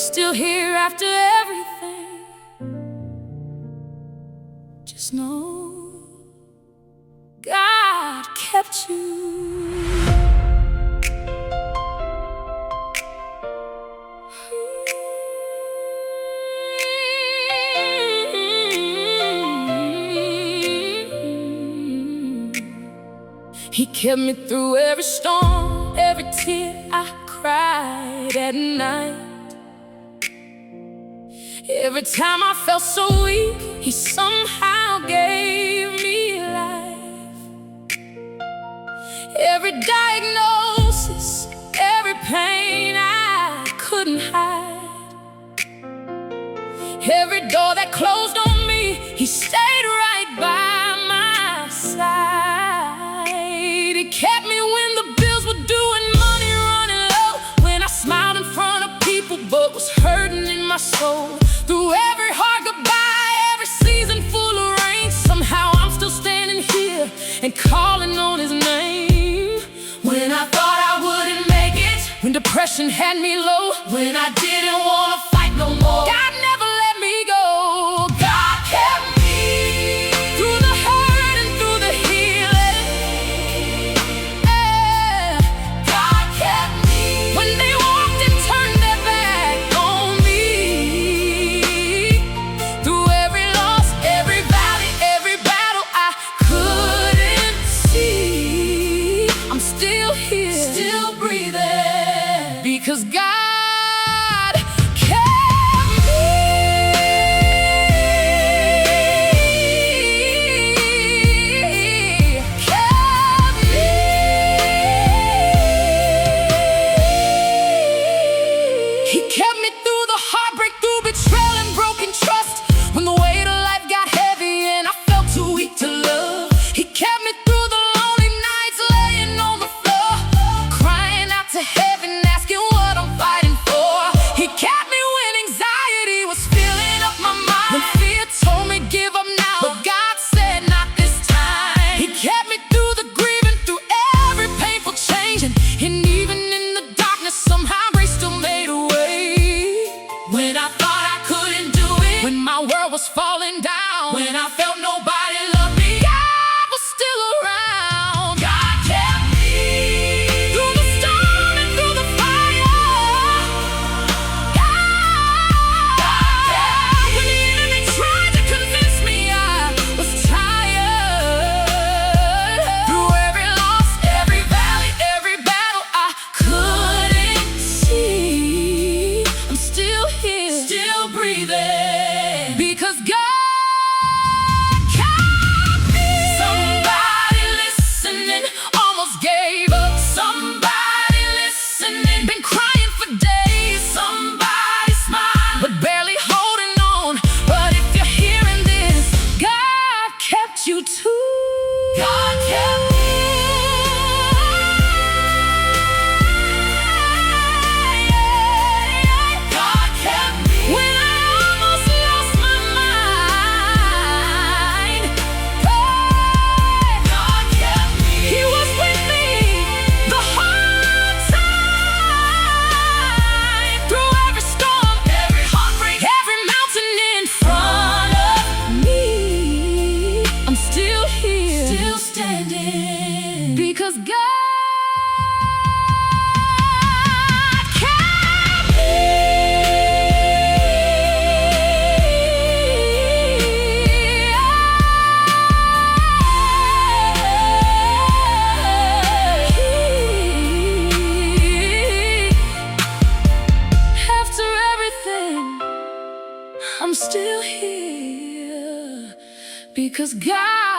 you're still here after everything, just know God kept you. He kept me through every storm, every tear I cried at night. Every time I felt so weak, He somehow gave me life. Every diagnosis, every pain I couldn't hide, every door that closed on me, He stayed right by my side. He kept me when the bills were due and money running low, when I smiled in front of people but was hurting in my soul. Through every hard goodbye, every season full of rain, somehow I'm still standing here and calling on His name. When I thought I wouldn't make it, when depression had me low, when I didn't want to fight no more, God never let me go. God kept me through the hurt and through the healing. Yeah. God kept me when they walked and turned their back on me. Through every loss, every valley, every battle I couldn't see, I'm still here, still breathing, because God kept me. Kept me. He kept me through the heartbreak, through betrayal and broken trust, when the weight of life got heavy and I felt too weak to love. He kept me through the lonely nights, laying on the floor, crying out to heaven, asking what I'm fighting for. He kept me when anxiety was filling up my mind, when fear told me give up now, but God said not this time. He kept me through the grieving, through every painful change, and even in the darkness somehow grace still made a way. When I thought I couldn't do it, when my world was falling down, when I felt nobody loved me, God was still around. God kept me through the storm and through the fire. God kept me when the enemy tried to convince me I was tired. Through every loss, every valley, every battle I couldn't see, I'm still here, still breathing, because God kept me. Somebody listening almost gave up. Somebody listening been crying for days. Somebody smiled but barely holding on. But if you're hearing this, God kept you too. God kept me. God kept me when I almost lost my mind. God kept me. He was with me the whole time, through every storm, every heartbreak, every mountain in front of me. I'm still here, still standing, because God kept me. After everything, I'm still here, because God